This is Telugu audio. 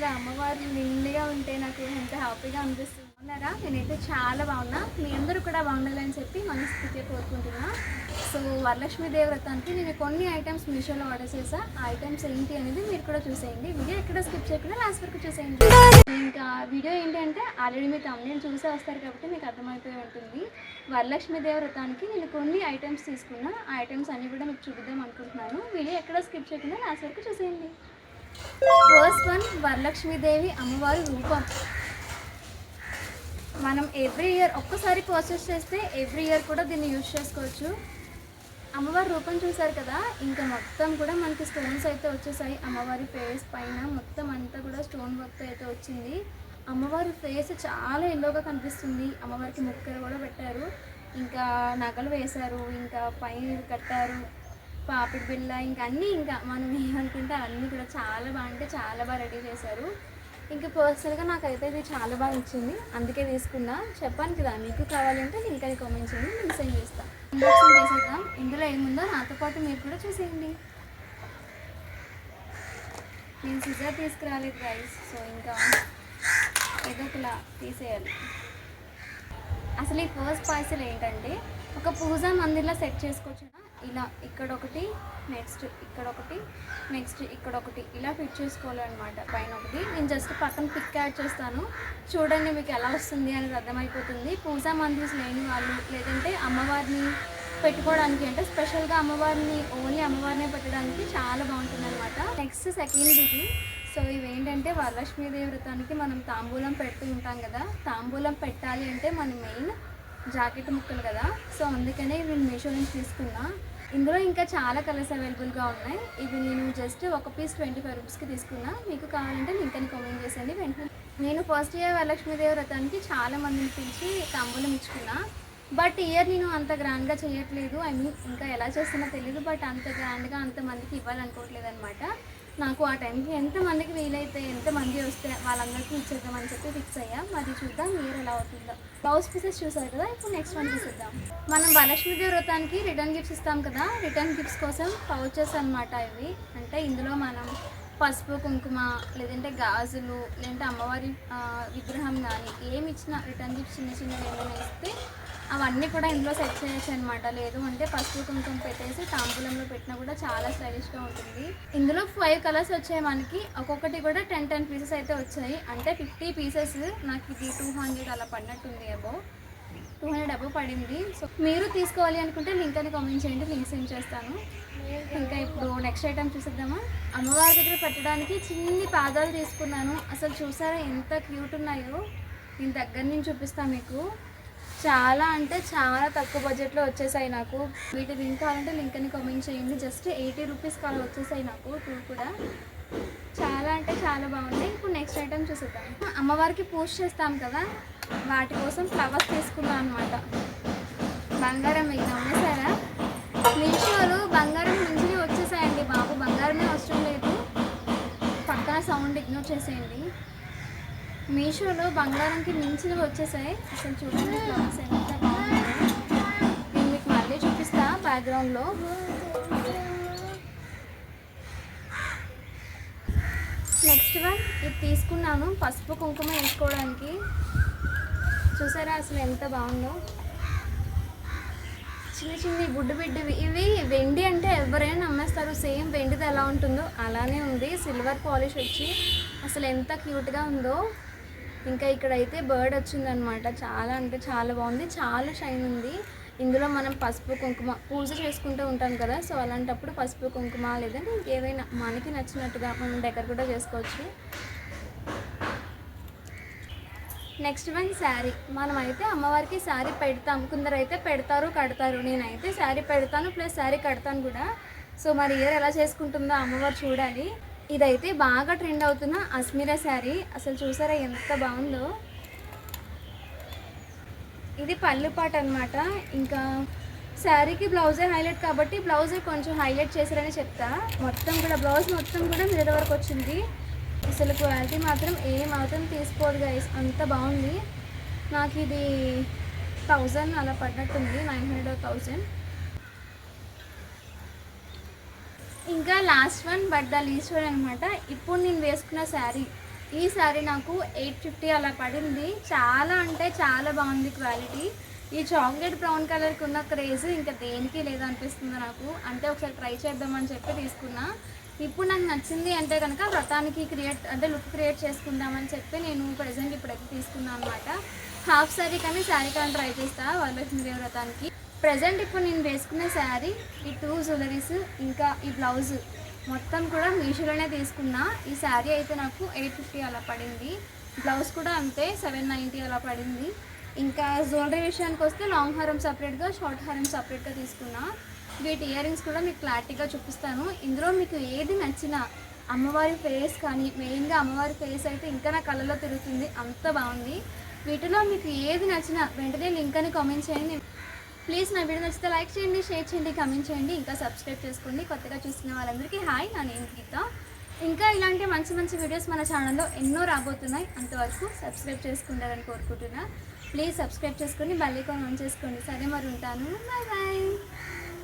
అసలు అమ్మవారు నిండుగా ఉంటే నాకు ఎంత హ్యాపీగా అనిపిస్తుంది. ఉన్నారా? నేనైతే చాలా బాగున్నా. మీ అందరూ కూడా బాగుండాలని చెప్పి మనస్ఫూర్తిగా కోరుకుంటున్నా. సో వరలక్ష్మీదేవి వ్రతానికి నేను కొన్ని ఐటమ్స్ మీషోలో ఆర్డర్ చేసా. ఆ ఐటమ్స్ ఏంటి అనేది మీరు కూడా చూసేయండి. వీడియో ఎక్కడ స్కిప్ చేయకుండా లాస్ట్ వరకు చూసేయండి. ఇంకా వీడియో ఏంటంటే ఆల్రెడీ మీ తమ్ముని చూసే వస్తారు కాబట్టి మీకు అర్థమైపోయి ఉంటుంది. వరలక్ష్మీదేవి వ్రతానికి నేను కొన్ని ఐటమ్స్ తీసుకున్నా. ఆ ఐటమ్స్ అన్నీ కూడా మీకు చూపిద్దాం అనుకుంటున్నాను. వీడియో ఎక్కడ స్కిప్ చేయకుండా లాస్ట్ వరకు చూసేయండి. ఫస్ట్ వన్, వరలక్ష్మీదేవి అమ్మవారి రూపం. మనం ఎవ్రీ ఇయర్ ఒక్కసారి పర్చేస్ చేస్తే ఎవ్రీ ఇయర్ కూడా దీన్ని యూజ్ చేసుకోవచ్చు. అమ్మవారి రూపం చూసారు కదా, ఇంకా మొత్తం కూడా మనకి స్టోన్స్ అయితే వచ్చేసాయి. అమ్మవారి ఫేస్ పైన మొత్తం అంతా కూడా స్టోన్ వర్క్ అయితే వచ్చింది. అమ్మవారి ఫేస్ చాలా ఎల్లోగా కనిపిస్తుంది. అమ్మవారికి ముక్కలు కూడా పెట్టారు, ఇంకా నగలు వేశారు, ఇంకా పైన కట్టారు, పాపిడి బిళ్ళ, ఇంకా అన్నీ, ఇంకా మనం ఏమనుకుంటే అన్నీ కూడా చాలా బాగా అంటే చాలా బాగా రెడీ చేశారు. ఇంకా పర్సనల్గా నాకైతే ఇది చాలా బాగా ఇచ్చింది, అందుకే తీసుకున్నా. చెప్పాను కదా, మీకు కావాలంటే లింక్ అని కామెంట్ చేయండి, నేను సెండ్ చేస్తాను. అన్బాక్సింగ్ చేసేద్దాం. ఇందులో ఏముందో నాతో పాటు మీరు కూడా చూసేయండి. నేను సిజర్ తీసుకురాలేదు గైస్, సో ఇంకా ఏదో ఒకలా తీసేయాలి. అసలు ఈ ఫస్ట్ పార్సల్ ఏంటంటే ఒక పూజా మందిర్లో సెట్ చేసుకోవచ్చు. ఇలా ఇక్కడ ఒకటి, నెక్స్ట్ ఇక్కడ ఒకటి, నెక్స్ట్ ఇక్కడ ఒకటి, ఇలా ఫిట్ చేసుకోవాలన్నమాట. పైన ఒకటి నేను జస్ట్ పక్కన పిక్ యాడ్ చేస్తాను, చూడండి మీకు ఎలా వస్తుంది అనేది అర్థమైపోతుంది. పూజా మందిర్స్ లేని వాళ్ళు, లేదంటే అమ్మవారిని పెట్టుకోవడానికి, అంటే స్పెషల్గా అమ్మవారిని ఓన్లీ అమ్మవారిని పెట్టడానికి చాలా బాగుంటుంది అనమాట. నెక్స్ట్ సెకండ్ ఇది. సో ఇవేంటంటే వరలక్ష్మీదేవి వ్రతానికి మనం తాంబూలం పెడుతూ ఉంటాం కదా, తాంబూలం పెట్టాలి అంటే మన మెయిన్ జాకెట్ ముక్కలు కదా, సో అందుకనే నేను మీషో నుంచి తీసుకున్నా. ఇందులో ఇంకా చాలా కలర్స్ అవైలబుల్గా ఉన్నాయి. ఇవి నేను జస్ట్ ఒక పీస్ 25 రూపీస్కి తీసుకున్నా. మీకు కావాలంటే లింక్ అని కామెంట్ చేసేయండి. వెంటనే నేను ఫస్ట్ ఇయర్ వరలక్ష్మీదేవి వ్రతానికి చాలా మందిని పిలిచి తాంబూలం ఇచ్చుకున్నా. బట్ ఇయర్ నేను అంత గ్రాండ్గా చేయట్లేదు. ఐ మీన్ ఇంకా ఎలా చేస్తున్నా తెలియదు, బట్ అంత గ్రాండ్గా అంతమందికి ఇవ్వాలనుకోవట్లేదు అనమాట. నాకు ఆ టైంకి ఎంతమందికి వీలైతే, ఎంతమంది వస్తే వాళ్ళందరికీ ఇచ్చేద్దామని చెప్పి ఫిక్స్ అయ్యా. మరి చూద్దాం ఇయర్ ఎలా అవుతుందో. బ్లౌజ్ పీసెస్ చూసారు కదా, ఇప్పుడు నెక్స్ట్ వన్ చూసిద్దాం. మనం వరలక్ష్మీదేవి వ్రతానికి రిటర్న్ గిఫ్ట్స్ ఇస్తాం కదా, రిటర్న్ గిఫ్ట్స్ కోసం పౌచెస్ అనమాట ఇవి. అంటే ఇందులో మనం పసుపు కుంకుమ, లేదంటే గాజులు, లేదంటే అమ్మవారి విగ్రహం కానీ ఏమి ఇచ్చినా రిటర్న్ గిఫ్ట్స్ చిన్న చిన్నవి ఏమైనా ఇస్తే అవన్నీ కూడా ఇందులో సెట్ చేయొచ్చు అనమాట. లేదు అంటే పసుపు కుంకుమ పెట్టేసి తాంబూలంలో పెట్టినా కూడా చాలా స్టైలిష్గా ఉంటుంది. ఇందులో 5 కలర్స్ వచ్చాయి మనకి, ఒక్కొక్కటి కూడా 10 పీసెస్ అయితే వచ్చాయి. అంటే 50 పీసెస్, నాకు ఇది 200 అలా పడినట్టుంది, 200 అబో పడింది. సో మీరు తీసుకోవాలి అనుకుంటే లింక్ అని కామెంట్ చేయండి, లింక్ సెండ్ చేస్తాను. ఇంకా ఇప్పుడు నెక్స్ట్ ఐటమ్ చూసిద్దామా. అమ్మవారి దగ్గర పెట్టడానికి చిన్ని పాదాలు తీసుకున్నాను. అసలు చూసారా ఎంత క్యూట్ ఉన్నాయో, నేను దగ్గర నుంచి చూపిస్తాను మీకు. చాలా అంటే చాలా తక్కువ బడ్జెట్లో వచ్చేసాయి నాకు. వీటి లింక్ కావాలంటే లింక్ అని కామెంట్ చేయండి. జస్ట్ 80 రూపీస్ కావాలి వచ్చేసాయి నాకు, 2 కూడా. చాలా అంటే చాలా బాగుంది. ఇప్పుడు నెక్స్ట్ ఐటమ్ చూసేద్దాం. అమ్మవారికి పూజ చేస్తాం కదా, వాటి కోసం ఫ్లవర్స్ తీసుకున్నాం అనమాట. బంగారం మీకు గమనిస్తారా, మీషోలో బంగారం మంచిగా వచ్చేసాయండి బాబు, బంగారమే అవసరం లేదు. పక్కన సౌండ్ ఇగ్నోర్ చేసేయండి. మీషోలో బంగారంకి మించినవి వచ్చేసాయి. అసలు చూడండి ఫ్లవర్స్ ఎంత బాగుంది. నేను మీకు మళ్ళీ చూపిస్తా బ్యాక్గ్రౌండ్లో. నెక్స్ట్ వన్ ఇది తీసుకున్నాను, పసుపు కుంకుమ వేసుకోవడానికి. చూసారా అసలు ఎంత బాగుందో. చిన్న చిన్న గుడ్డు బిడ్డవి ఇవి. వెండి అంటే ఎవరైనా నమ్మేస్తారు, సేమ్ వెండిది ఎలా ఉంటుందో అలానే ఉంది. సిల్వర్ పాలిష్ వచ్చి అసలు ఎంత క్యూట్గా ఉందో. ఇంకా ఇక్కడైతే బర్డ్ వచ్చిందనమాట. చాలా అంటే చాలా బాగుంది, చాలా షైన్ ఉంది. ఇందులో మనం పసుపు కుంకుమ పూజ చేసుకుంటూ ఉంటాం కదా, సో అలాంటప్పుడు పసుపు కుంకుమ లేదంటే ఇంకేదైనా మనకి నచ్చినట్టుగా మనం డెకర్ కూడా చేసుకోవచ్చు. Next one sari. మనమైతే అమ్మవారికి శారీ పెడతాం, కొందరైతే పెడతారు కడతారు. నేనైతే శారీ పెడతాను ప్లస్ శారీ కడతాను కూడా. సో మరి ఇయర్ ఎలా చేసుకుంటుందో అమ్మవారు చూడాలి. ఇదైతే బాగా ట్రెండ్ అవుతున్న అస్మిరా శారీ. అసలు చూసారా ఎంత బాగుందో. ఇది పళ్ళు పాట అనమాట. ఇంకా శారీకి బ్లౌజే హైలైట్ కాబట్టి బ్లౌజే కొంచెం హైలైట్ చేశారని చెప్తా. మొత్తం కూడా బ్లౌజ్ మొత్తం కూడా మిర్రర్ వర్క్ వచ్చింది. అసలు క్వాలిటీ మాత్రం ఏమాత్రం తీసుకోదు గైస్, అంత బాగుంది. నాకు ఇది 1000 అలా పడినట్టుంది, 900 1000. ఇంకా last one but the least one అనమాట. ఇప్పుడు నేను వేసుకున్న శారీ ఈ శారీ నాకు 850 అలా పడింది. చాలా అంటే చాలా బాగుంది క్వాలిటీ. ఈ చాక్లెట్ బ్రౌన్ కలర్కి ఉన్న క్రేజ్ ఇంకా దేనికి లేదనిపిస్తుంది నాకు. అంటే ఒకసారి ట్రై చేద్దామని చెప్పి తీసుకున్నా. ఇప్పుడు నాకు నచ్చింది అంటే కనుక వ్రతానికి లుక్ క్రియేట్ చేసుకుందామని చెప్పి నేను ప్రజెంట్ ఇప్పుడైతే తీసుకున్నాను అనమాట. హాఫ్ శారీ కానీ శారీ కానీ ట్రై చేస్తా వరలక్ష్మీదేవి వ్రతానికి. ప్రజెంట్ ఇప్పుడు నేను వేసుకునే శారీ, ఈ 2 జ్యువెలరీస్, ఇంకా ఈ బ్లౌజ్ మొత్తం కూడా మీషోలోనే తీసుకున్నా. ఈ శారీ అయితే నాకు 850 అలా పడింది. బ్లౌజ్ కూడా అంతే 790 అలా పడింది. ఇంకా జ్యువెలరీ విషయానికి వస్తే లాంగ్ హారం సపరేట్గా, షార్ట్ హారం సపరేట్గా తీసుకున్నా. వీటి ఇయర్ రింగ్స్ కూడా మీకు క్లారిటీగా చూపిస్తాను. ఇందులో మీకు ఏది నచ్చినా, అమ్మవారి ఫేస్ కానీ, మెయిన్గా అమ్మవారి ఫేస్ అయితే ఇంకా నా కళ్ళలో తిరుగుతుంది, అంత బాగుంది. వీటిలో మీకు ఏది నచ్చినా వెంటనే లింక్ అని కామెంట్ చేయండి. ప్లీజ్ నా వీడియో నచ్చితే లైక్ చేయండి, షేర్ చేయండి, కామెంట్ చేయండి, ఇంకా సబ్స్క్రైబ్ చేసుకోండి. కొత్తగా చూస్తున్న వాళ్ళందరికీ హాయ్, నా నేమ్ గీత. ఇంకా ఇలాంటి మంచి మంచి వీడియోస్ మన ఛానల్లో ఎన్నో రాబోతున్నాయి. అంతవరకు సబ్స్క్రైబ్ చేసుకుంటారని కోరుకుంటున్నా. ప్లీజ్ సబ్స్క్రైబ్ చేసుకొని బెల్ ఐకాన్ ఆన్ చేసుకోండి. సరే మరి ఉంటాను, బాయ్ బాయ్.